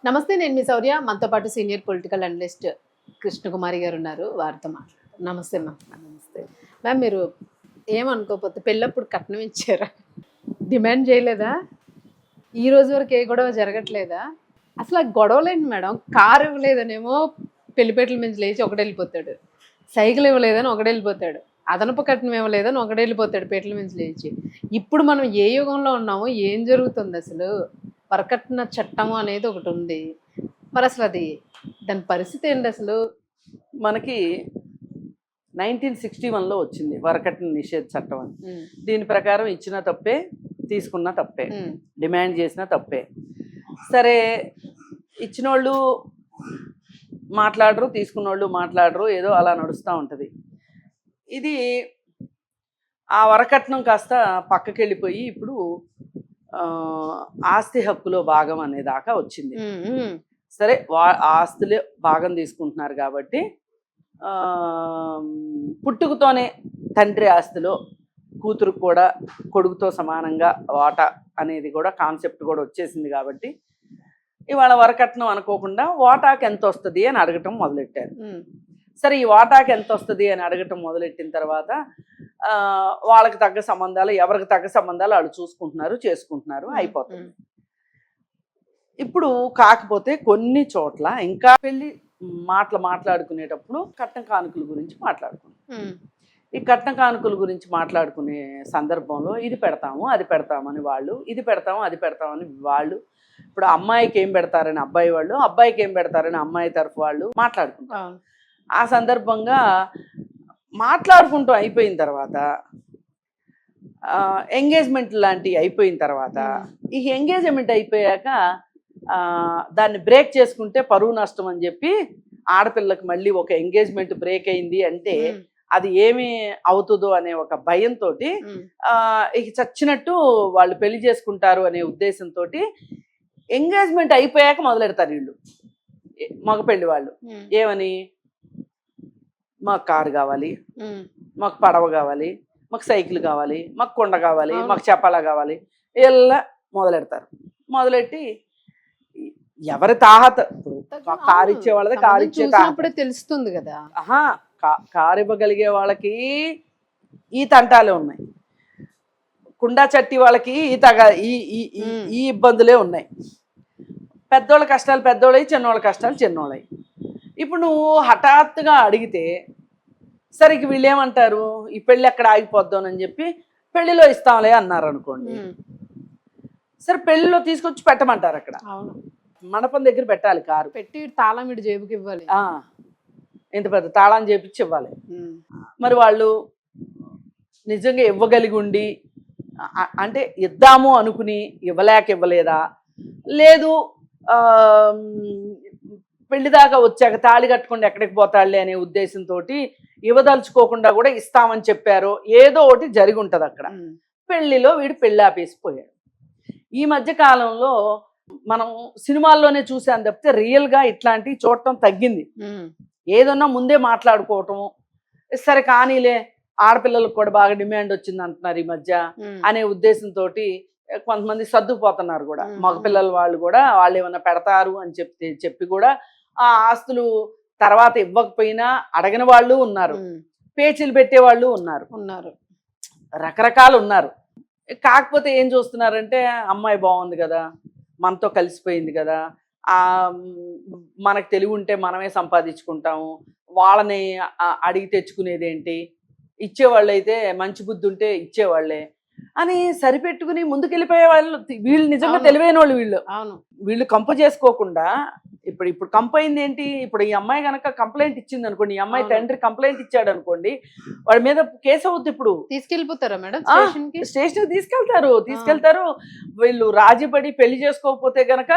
నమస్తే, నేను మీ శౌర్య. మనతో పాటు సీనియర్ పొలిటికల్ అనలిస్ట్ కృష్ణకుమారి గారు ఉన్నారు. వారితో మాట్లాడతాం. నమస్తే మ్యామ్. నమస్తే మ్యామ్. మీరు ఏమనుకోకపోతే పెళ్ళప్పుడు కట్నం ఇచ్చారా? డిమాండ్ చేయలేదా? ఈ రోజు వరకు ఏ గొడవ జరగట్లేదా? అసలు ఆ గొడవలేంటి మేడం? కారు ఇవ్వలేదనేమో పెళ్లిపేటల నుంచి లేచి ఒకటి వెళ్ళిపోతాడు, సైకిల్ ఇవ్వలేదని ఒకటి వెళ్ళిపోతాడు, అదనపు కట్నం ఇవ్వలేదని ఒకటి వెళ్ళిపోతాడు పేటల నుంచి లేచి. ఇప్పుడు మనం ఏ యుగంలో ఉన్నామో, ఏం జరుగుతుంది అసలు? వరకట్న చట్టం అనేది ఒకటి ఉంది. మరి అసలు అది దాని పరిస్థితి ఏంటి అసలు? మనకి 1961లో వచ్చింది వరకట్న నిషేధ చట్టం అని. దీని ప్రకారం ఇచ్చిన తప్పే, తీసుకున్న తప్పే, డిమాండ్ చేసిన తప్పే. సరే, ఇచ్చిన వాళ్ళు మాట్లాడరు, తీసుకున్న వాళ్ళు మాట్లాడరు, ఏదో అలా నడుస్తూ ఉంటుంది. ఇది ఆ వరకట్నం కాస్త పక్కకి వెళ్ళిపోయి ఇప్పుడు ఆస్తి హక్కులో భాగం అనేదాకా వచ్చింది. సరే, ఆస్తులే భాగం తీసుకుంటున్నారు కాబట్టి పుట్టుకతోనే తండ్రి ఆస్తిలో కూతురుకు కూడా కొడుకుతో సమానంగా వాటా అనేది కూడా కాన్సెప్ట్ కూడా వచ్చేసింది. కాబట్టి ఇవాళ వరకట్నం అనుకోకుండా వాటాకి ఎంత వస్తుంది అని అడగటం మొదలెట్టారు. సరే, ఈ వాటాకి ఎంత వస్తుంది అని అడగటం మొదలెట్టిన తర్వాత వాళ్ళకి తగ్గ సంబంధాలు, ఎవరికి తగ్గ సంబంధాలు వాళ్ళు చూసుకుంటున్నారు, చేసుకుంటున్నారు, అయిపోతుంది. ఇప్పుడు కాకపోతే కొన్ని చోట్ల ఇంకా పెళ్లి మాట్లాడుకునేటప్పుడు కట్న కానుకల గురించి మాట్లాడుకుంటాం. ఈ కట్న కానుకల గురించి మాట్లాడుకునే సందర్భంలో ఇది పెడతాము, అది పెడతామని వాళ్ళు, ఇది పెడతాము, అది పెడతామని వాళ్ళు, ఇప్పుడు అమ్మాయికి ఏం పెడతారని అబ్బాయి వాళ్ళు, అబ్బాయికి ఏం పెడతారని అమ్మాయి తరఫు వాళ్ళు మాట్లాడుకుంటారు. ఆ సందర్భంగా మాట్లాడుకుంటూ అయిపోయిన తర్వాత ఎంగేజ్మెంట్ లాంటివి అయిపోయిన తర్వాత, ఈ ఎంగేజ్మెంట్ అయిపోయాక దాన్ని బ్రేక్ చేసుకుంటే పరువు నష్టం అని చెప్పి ఆడపిల్లకి మళ్ళీ ఒక ఎంగేజ్మెంట్ బ్రేక్ అయింది అంటే అది ఏమి అవుతుందో అనే ఒక భయంతో ఇక చచ్చినట్టు వాళ్ళు పెళ్లి చేసుకుంటారు అనే ఉద్దేశంతో ఎంగేజ్మెంట్ అయిపోయాక మొదలెడతారు వీళ్ళు, మగ పెళ్లి వాళ్ళు. ఏమని, మాకు కారు కావాలి, మాకు పడవ కావాలి, మాకు సైకిల్ కావాలి, మాకు కుండ కావాలి, మాకు చెప్పాలా కావాలి, ఇలా మొదలెడతారు. మొదలెట్టి ఎవరి తాహత, కారు ఇచ్చే వాళ్ళది కారు ఇచ్చే తాహత తెలుస్తుంది కదా. కారు ఇవ్వగలిగే వాళ్ళకి ఈ తంటాలే ఉన్నాయి, కుండా చట్టి వాళ్ళకి ఈ ఇబ్బందులే ఉన్నాయి. పెద్దోళ్ళ కష్టాలు పెద్దోళ్ళవి, చిన్నోళ్ళ కష్టాలు చిన్నోళ్ళవి. ఇప్పుడు నువ్వు హఠాత్తుగా అడిగితే సరే వీళ్ళు ఏమంటారు, ఈ పెళ్ళి ఎక్కడ ఆగిపోద్దామని చెప్పి పెళ్లిలో ఇస్తాంలే అన్నారు అనుకోండి. సరే, పెళ్లిలో తీసుకొచ్చి పెట్టమంటారు. అక్కడ మండపం దగ్గర పెట్టాలి, కారు పెట్టి తాళం వీడి జేబుకి ఇవ్వాలి, ఇంత పెద్ద తాళం చేపించి ఇవ్వాలి. మరి వాళ్ళు నిజంగా ఇవ్వగలిగి ఉండి, అంటే ఇద్దాము అనుకుని ఇవ్వలేదా, లేదు పెళ్లి దాకా వచ్చాక తాళి కట్టుకుండా ఎక్కడికి పోతాడులే అనే ఉద్దేశంతో ఇవ్వదలుచుకోకుండా కూడా ఇస్తామని చెప్పారో, ఏదో ఒకటి జరిగి ఉంటుంది అక్కడ. పెళ్లిలో వీడు పెళ్లి ఆపేసిపోయాడు. ఈ మధ్య కాలంలో మనం సినిమాల్లోనే చూసాను తప్పితే రియల్గా ఇట్లాంటివి చూడటం తగ్గింది. ఏదన్నా ముందే మాట్లాడుకోవటం, సరే కానీలే ఆడపిల్లలకు కూడా బాగా డిమాండ్ వచ్చింది అంటున్నారు ఈ మధ్య అనే ఉద్దేశంతో కొంతమంది సర్దుకుపోతున్నారు కూడా. మగపిల్లల వాళ్ళు కూడా వాళ్ళు ఏమన్నా పెడతారు అని చెప్పి కూడా ఆ ఆస్తులు తర్వాత ఇవ్వకపోయినా అడగిన వాళ్ళు ఉన్నారు, పేచీలు పెట్టేవాళ్ళు ఉన్నారు, రకరకాలు ఉన్నారు. కాకపోతే ఏం చూస్తున్నారంటే, అమ్మాయి బాగుంది కదా, మనతో కలిసిపోయింది కదా, మనకు తెలివి ఉంటే మనమే సంపాదించుకుంటాము, వాళ్ళని అడిగి తెచ్చుకునేది ఏంటి, ఇచ్చేవాళ్ళు అయితే మంచి బుద్ధి ఉంటే ఇచ్చేవాళ్ళే అని సరిపెట్టుకుని ముందుకెళ్ళిపోయే వాళ్ళు. వీళ్ళు నిజంగా తెలివైన వాళ్ళు. వీళ్ళు కంపు చేసుకోకుండా ఇప్పుడు కంపు అయింది ఏంటి, ఇప్పుడు ఈ అమ్మాయి కనుక కంప్లైంట్ ఇచ్చింది అనుకోండి, ఈ అమ్మాయి తండ్రి కంప్లైంట్ ఇచ్చాడు అనుకోండి, వాడి మీద కేసు అవుద్ది. ఇప్పుడు తీసుకెళ్ళిపోతారా మేడం? స్టేషన్కి తీసుకెళ్తారు. వీళ్ళు రాజీపడి పెళ్లి చేసుకోకపోతే గనక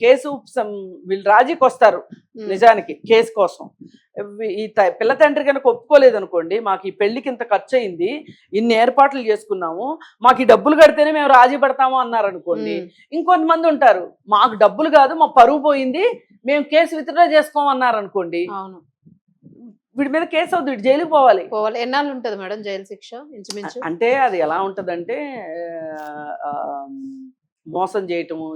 కేసు, వీళ్ళు రాజీకి వస్తారు నిజానికి కేసు కోసం. ఈ పిల్ల తండ్రి కనుక ఒప్పుకోలేదు అనుకోండి, మాకు ఈ పెళ్లికి ఇంత ఖర్చు అయింది, ఇన్ని ఏర్పాట్లు చేసుకున్నాము, మాకు ఈ డబ్బులు కడితేనే మేము రాజీ పడతాము అన్నారు అనుకోండి, ఇంకొంతమంది ఉంటారు, మాకు డబ్బులు కాదు, మా పరువు పోయింది, మేము కేసు విత్డ్రా చేసుకోమన్నారు అనుకోండి, వీడి మీద కేసు అవుతుంది, వీడు జైలుకి పోవాలి. ఎన్నాళ్ళు ఉంటుంది మేడం జైలు శిక్ష ఇంచుమించు? అంటే అది ఎలా ఉంటుందంటే, మోసం చేయటము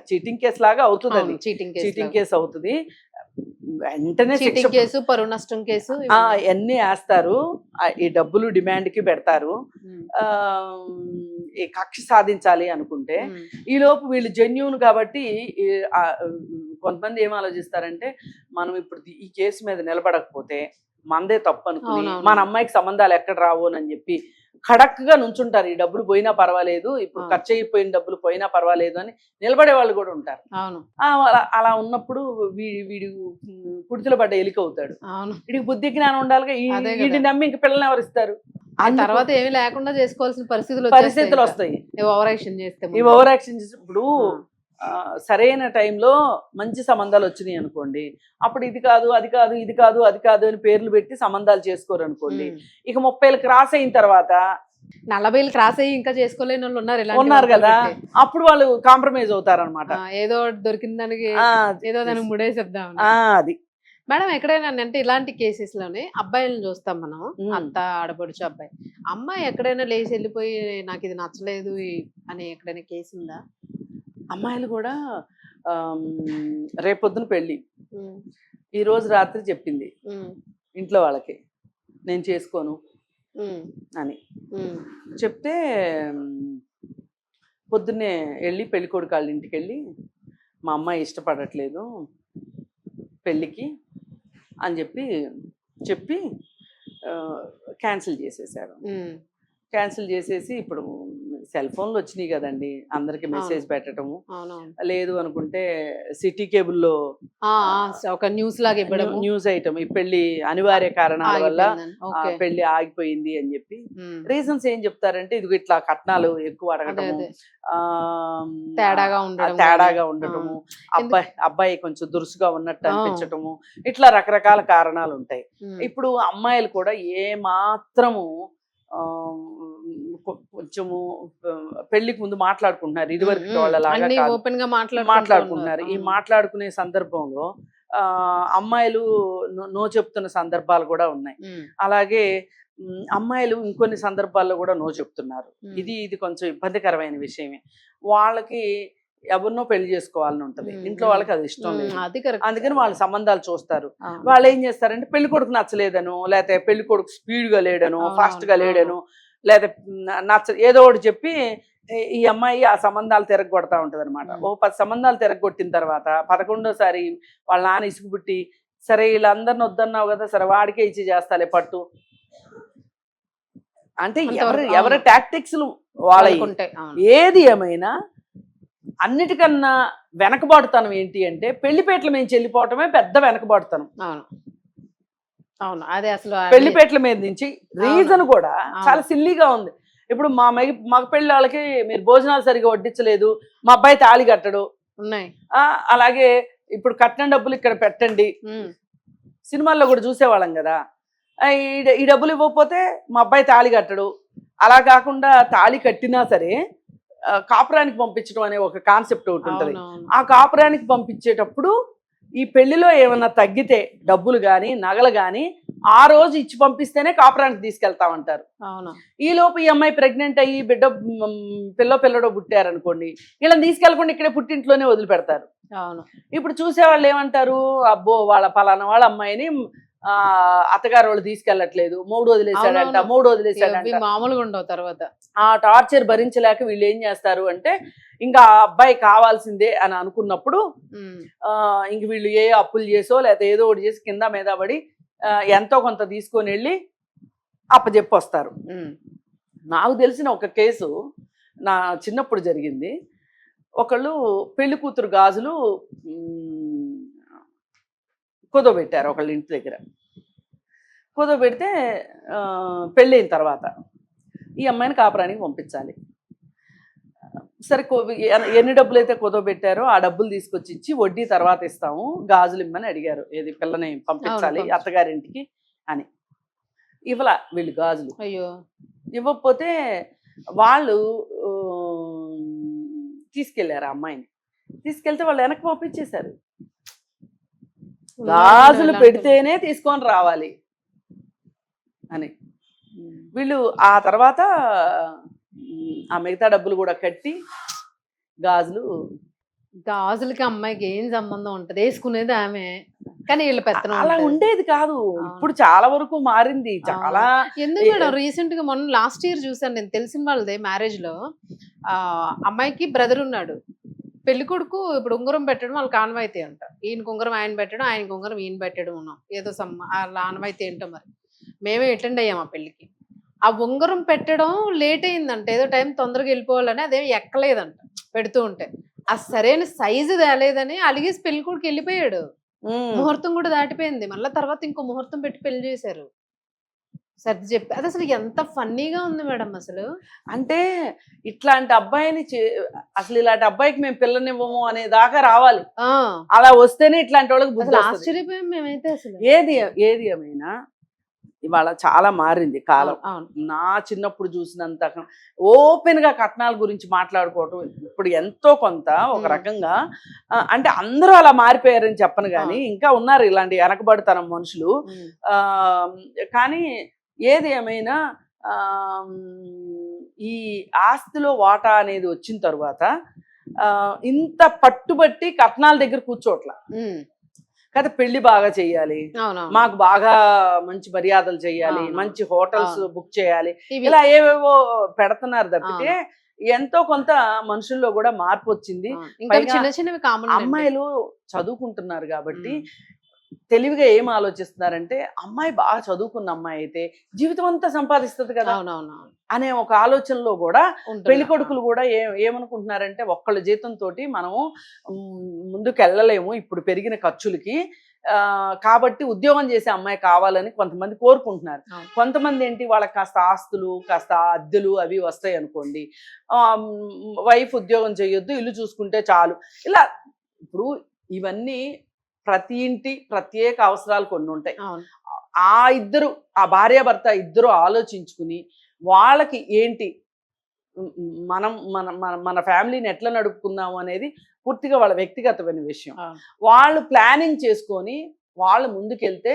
చీటింగ్ కేసు లాగా అవుతుంది అది. చీటింగ్ చీటింగ్ కేసు అవుతుంది. వెంటనే శిక్ష చీటింగ్ కేసు, పరువు నష్టం కేసు అన్ని వేస్తారు. ఈ డబ్బులు డిమాండ్ కి పెడతారు. ఆ ఈ కక్ష సాధించాలి అనుకుంటే ఈ లోపు వీళ్ళు జెన్యూన్ కాబట్టి కొంతమంది ఏం ఆలోచిస్తారంటే మనం ఇప్పుడు ఈ కేసు మీద నిలబడకపోతే మనదే తప్పు అనుకుని మన అమ్మాయికి సంబంధాలు ఎక్కడ రావు అని చెప్పి ఖడక్ గా నుంచుంటారు. ఈ డబ్బులు పోయినా పర్వాలేదు, ఇప్పుడు ఖర్చు అయిపోయిన డబ్బులు పోయినా పర్వాలేదు అని నిలబడే వాళ్ళు కూడా ఉంటారు. అలా ఉన్నప్పుడు వీడు పుడితులు పడ్డ ఎలిక అవుతాడు. వీడికి బుద్ధి జ్ఞానం ఉండాలిగా. వీడిని నమ్మి ఇంక పిల్లల్ని ఎవరు ఇస్తారు? తర్వాత ఏమీ లేకుండా చేసుకోవాల్సిన పరిస్థితులు వస్తాయి. ఓవర్ యాక్షన్ ఇప్పుడు సరైన టైంలో మంచి సంబంధాలు వచ్చినాయి అనుకోండి, అప్పుడు ఇది కాదు అది కాదు ఇది కాదు అది కాదు అని పేర్లు పెట్టి సంబంధాలు చేసుకోరు అనుకోండి. ఇక 30 క్రాస్ అయిన తర్వాత 40 క్రాస్ అయ్యి ఇంకా చేసుకోలేని వాళ్ళు ఉన్నారు కదా, అప్పుడు వాళ్ళు కాంప్రమైజ్ అవుతారు అనమాట. ఏదో దొరికిన దానికి ఏదో దానికి ముడేసేద్దాం అది. మేడం ఎక్కడైనా అంటే ఇలాంటి కేసెస్ లోనే అబ్బాయిలను చూస్తాం మనం, అత్త ఆడపడుచు అబ్బాయి, అమ్మాయి ఎక్కడైనా లేచి వెళ్ళిపోయి నాకు ఇది నచ్చలేదు అని ఎక్కడైనా కేసు ఉందా? అమ్మాయిలు కూడా రేపొద్దున పెళ్ళి, ఈ రోజు రాత్రి చెప్పింది ఇంట్లో వాళ్ళకి నేను చేసుకోను అని చెప్తే, పొద్దున్నే వెళ్ళి పెళ్లి కొడుకు వాళ్ళ ఇంటికి వెళ్ళి మా అమ్మాయి ఇష్టపడట్లేదు పెళ్ళికి అని చెప్పి క్యాన్సిల్ చేసేసారు. క్యాన్సిల్ చేసేసి ఇప్పుడు సెల్ ఫోన్లు వచ్చినాయి కదండి, అందరికి మెసేజ్ పెట్టడము, లేదు అనుకుంటే సిటీ కేబుల్లో ఒక న్యూస్ లాగా ఇవ్వడం, న్యూస్ ఐటమ్ ఈ పెళ్లి అనివార్య కారణాల వల్ల పెళ్లి ఆగిపోయింది అని చెప్పి రీజన్స్ ఏం చెప్తారంటే, ఇది ఇట్లా కట్నాలు ఎక్కువ అడగటము, తేడాగా ఉండటము, అబ్బాయి కొంచెం దురుసుగా ఉన్నట్టు అనిపించటము, ఇట్లా రకరకాల కారణాలు ఉంటాయి. ఇప్పుడు అమ్మాయిలు కూడా ఏ మాత్రము కొంచెము పెళ్లికి ముందు మాట్లాడుకుంటున్నారు, ఇదివరకు వాళ్ళలాగా మాట్లాడుకుంటున్నారు. ఈ మాట్లాడుకునే సందర్భంలో అమ్మాయిలు నో చెప్తున్న సందర్భాలు కూడా ఉన్నాయి. అలాగే అమ్మాయిలు ఇంకొన్ని సందర్భాల్లో కూడా నో చెప్తున్నారు. ఇది కొంచెం ఇబ్బందికరమైన విషయమే. వాళ్ళకి ఎవరినో పెళ్లి చేసుకోవాలని ఉంటది, ఇంట్లో వాళ్ళకి అది ఇష్టం లేదు, అందుకని వాళ్ళు సంబంధాలు చూస్తారు. వాళ్ళు ఏం చేస్తారంటే పెళ్లి కొడుకు నచ్చలేదను, లేకపోతే పెళ్లి కొడుకు స్పీడ్ గా లేడను, ఫాస్ట్ గా లేడను, లేకపోతే ఏదో ఒకటి చెప్పి ఈ అమ్మాయి ఆ సంబంధాలు తిరగొడతా ఉంటది అనమాట. 10 సంబంధాలు తిరగొట్టిన తర్వాత 11వ వాళ్ళ నాన్న ఇసుగు పుట్టి, సరే వీళ్ళందరిని వద్దన్నావు కదా, సరే వాడికే ఇచ్చి చేస్తాలే పట్టు అంటే ఎవరి టాక్టిక్స్ వాళ్ళ. ఏది ఏమైనా అన్నిటికన్నా వెనకబాటుతనం ఏంటి అంటే, పెళ్లిపేటల మీద చెల్లిపోవటమే పెద్ద వెనకబాటుతనం. పెళ్లిపేటల మీద నుంచి రీజన్ కూడా చాలా సిల్లీగా ఉంది. ఇప్పుడు మగ పెళ్లి వాళ్ళకి మీరు భోజనాలు సరిగా వడ్డించలేదు, మా అబ్బాయి తాళి కట్టడు ఉన్నాయి. అలాగే ఇప్పుడు కట్నం డబ్బులు ఇక్కడ పెట్టండి, సినిమాల్లో కూడా చూసేవాళ్ళం కదా, ఈ డబ్బులు ఇవ్వకపోతే మా అబ్బాయి తాళి కట్టడు. అలా కాకుండా తాళి కట్టినా సరే కాపురానికి పంపించడం అనే ఒక కాన్సెప్ట్ ఒకటి ఉంటుంది. ఆ కాపురానికి పంపించేటప్పుడు ఈ పెళ్లిలో ఏమన్నా తగ్గితే డబ్బులు కానీ నగలు కానీ ఆ రోజు ఇచ్చి పంపిస్తేనే కాపురానికి తీసుకెళ్తామంటారు. ఈ లోపు ఈ అమ్మాయి ప్రెగ్నెంట్ అయ్యి పిల్లడో పుట్టారనుకోండి, వీళ్ళని తీసుకెళ్లకుండా ఇక్కడే పుట్టింట్లోనే వదిలిపెడతారు. ఇప్పుడు చూసేవాళ్ళు ఏమంటారు, అబ్బో వాళ్ళ పలానా వాళ్ళ అమ్మాయిని అత్తగారు వాళ్ళు తీసుకెళ్లట్లేదు, మూడు వదిలేసాడంట మామూలుగా ఉండవు. తర్వాత ఆ టార్చర్ భరించలేక వీళ్ళు ఏం చేస్తారు అంటే, ఇంకా ఆ అబ్బాయి కావాల్సిందే అని అనుకున్నప్పుడు ఇంక వీళ్ళు ఏ అప్పులు చేసో లేకపోతే ఏదో ఒకటి చేసి కింద మీద పడి ఎంతో కొంత తీసుకొని వెళ్ళి అప్పచెప్పి వస్తారు. నాకు తెలిసిన ఒక కేసు నా చిన్నప్పుడు జరిగింది. ఒకళ్ళు పెళ్లి కూతురు గాజులు కుదోబెట్టారు ఒకళ్ళ ఇంటి దగ్గర. కుదోబెడితే పెళ్ళైన తర్వాత ఈ అమ్మాయిని కాపురానికి పంపించాలి. సరే ఎన్ని డబ్బులు అయితే కుదోబెట్టారో ఆ డబ్బులు తీసుకొచ్చి ఇచ్చి వడ్డీ తర్వాత ఇస్తాము, గాజులు ఇమ్మని అడిగారు. ఏది పిల్లని పంపించాలి అత్తగారింటికి అని. ఇవ్వలా వీళ్ళు గాజులు. ఇవ్వకపోతే వాళ్ళు తీసుకెళ్లారు ఆ అమ్మాయిని. తీసుకెళ్తే వాళ్ళు వెనక్కి పంపించేశారు. గాజులు పెడితేనే తీసుకొని రావాలి అని. వీళ్ళు ఆ తర్వాత ఆ మిగతా డబ్బులు కూడా కట్టి గాజులు. గాజులకి అమ్మాయికి ఏం సంబంధం ఉంటది, వేసుకునేది ఆమె, కానీ వీళ్ళ పెత్తనం అలా ఉంటది. ఉండేది కాదు, అవును. ఇప్పుడు చాలా వరకు మారింది చాలా. ఎందుకు మేడం రీసెంట్ గా మొన్న లాస్ట్ ఇయర్ చూసాను నేను, తెలిసిన వాళ్ళదే మ్యారేజ్ లో అమ్మాయికి బ్రదర్ ఉన్నాడు, పెళ్లి కొడుకు ఇప్పుడు ఉంగరం పెట్టడం వాళ్ళకి ఆనవాయితీ అంట, ఈయనకు ఉంగరం ఆయన పెట్టడం, ఆయనకు ఉంగరం ఈయన పెట్టడం ఉన్నాం, ఏదో వాళ్ళ ఆనవాయితీ ఏంటో మరి. మేమే అటెండ్ అయ్యాం ఆ పెళ్లికి. ఆ ఉంగరం పెట్టడం లేట్ అయిందంట, ఏదో టైం తొందరగా వెళ్ళిపోవాలని అదేం ఎక్కలేదంట పెడుతూ ఉంటే, ఆ సరైన సైజు తేలేదని అలిగేసి పెళ్లి కొడుకు వెళ్ళిపోయాడు. ముహూర్తం కూడా దాటిపోయింది, మళ్ళీ తర్వాత ఇంకో ముహూర్తం పెట్టి పెళ్లి చేశారు. సర్ది చెప్పి అది అసలు ఎంత ఫన్నీగా ఉంది మేడం అసలు. అంటే ఇట్లాంటి అబ్బాయిని అసలు ఇలాంటి అబ్బాయికి మేము పిల్లనివ్వము అనే దాకా రావాలి. ఆ అలా వస్తేనే ఇట్లాంటి వాళ్ళకి బుద్ధి అసలు వస్తది. ఆశ్చర్యపోయాం మేమైతే అసలు. ఏది ఏమైనా ఇవాళ చాలా మారింది కాలం. అవును నా చిన్నప్పుడు చూసినంత ఓపెన్ గా కట్నాల గురించి మాట్లాడుకోవటం ఇప్పుడు ఎంతో కొంత ఒక రకంగా అంటే అందరూ అలా మారిపోయారని చెప్పను కానీ ఇంకా ఉన్నారు ఇలాంటి వెనకబడితనం మనుషులు. ఆ కానీ ఏది ఏమైనా ఈ ఆస్తిలో వాటా అనేది వచ్చిన తర్వాత ఇంత పట్టుబట్టి కట్నాల దగ్గర కూర్చోట్ల కదా, పెళ్లి బాగా చెయ్యాలి, మాకు బాగా మంచి మర్యాదలు చెయ్యాలి, మంచి హోటల్స్ బుక్ చేయాలి, ఇలా ఏవేవో పెడుతున్నారు తప్పితే ఎంతో కొంత మనుషుల్లో కూడా మార్పు వచ్చింది. అమ్మాయిలు చదువుకుంటున్నారు కాబట్టి తెలివిగా ఏం ఆలోచిస్తున్నారంటే, అమ్మాయి బాగా చదువుకున్న అమ్మాయి అయితే జీవితం అంతా సంపాదిస్తుంది కదా అనే ఒక ఆలోచనలో కూడా పెళ్లి కొడుకులు కూడా ఏమనుకుంటున్నారంటే, ఒక్కళ్ళ జీతంతో మనము ముందుకు వెళ్ళలేము ఇప్పుడు పెరిగిన ఖర్చులకి, కాబట్టి ఉద్యోగం చేసే అమ్మాయి కావాలని కొంతమంది కోరుకుంటున్నారు. కొంతమంది ఏంటి, వాళ్ళకి కాస్త ఆస్తులు కాస్త అద్దెలు అవి వస్తాయి అనుకోండి, వైఫ్ ఉద్యోగం చేయొద్దు ఇల్లు చూసుకుంటే చాలు. ఇలా ఇప్పుడు ఇవన్నీ ప్రతి ఇంటి ప్రత్యేక అవసరాలు కొన్ని ఉంటాయి. ఆ భార్యాభర్త ఇద్దరు ఆలోచించుకుని వాళ్ళకి ఏంటి మనం మన మన మన ఫ్యామిలీని ఎట్లా నడుపుకుందాము అనేది పూర్తిగా వాళ్ళ వ్యక్తిగతమైన విషయం. వాళ్ళు ప్లానింగ్ చేసుకొని వాళ్ళు ముందుకెళ్తే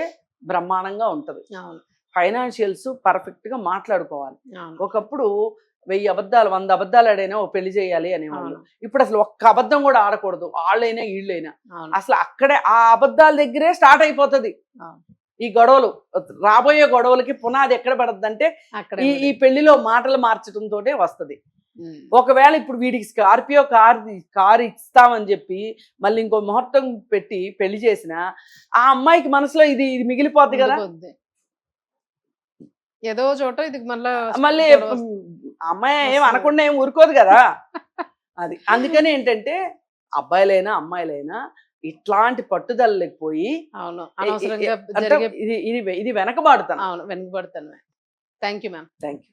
బ్రహ్మాండంగా ఉంటుంది. ఫైనాన్షియల్స్ పర్ఫెక్ట్ గా మాట్లాడుకోవాలి. ఒకప్పుడు 1000 అబద్ధాలు 100 అబద్ధాలు ఆడైనా ఓ పెళ్లి చేయాలి అనేవాళ్ళు. ఇప్పుడు అసలు ఒక్క అబద్ధం కూడా ఆడకూడదు, వాళ్ళైనా వీళ్ళైనా. అసలు అక్కడే ఆ అబద్ధాల దగ్గరే స్టార్ట్ అయిపోతుంది ఈ గొడవలు. రాబోయే గొడవలకి పునాది ఎక్కడ పడుతుంది అంటే ఈ పెళ్లిలో మాటలు మార్చడంతో వస్తుంది. ఒకవేళ ఇప్పుడు వీడికి స్కార్పియో కార్ ఇస్తామని చెప్పి మళ్ళీ ఇంకో ముహూర్తం పెట్టి పెళ్లి చేసిన ఆ అమ్మాయికి మనసులో ఇది మిగిలిపోద్ది కదా, ఏదో చోట ఇది మళ్ళీ అమ్మాయి ఏం అనకుండా ఏం ఊరుకోదు కదా. అది అందుకని ఏంటంటే అబ్బాయిలైనా అమ్మాయిలైనా ఇట్లాంటి పట్టుదలకి పోయి ఇది వెనకబాడుతాను. Thank you ma'am. Thank you.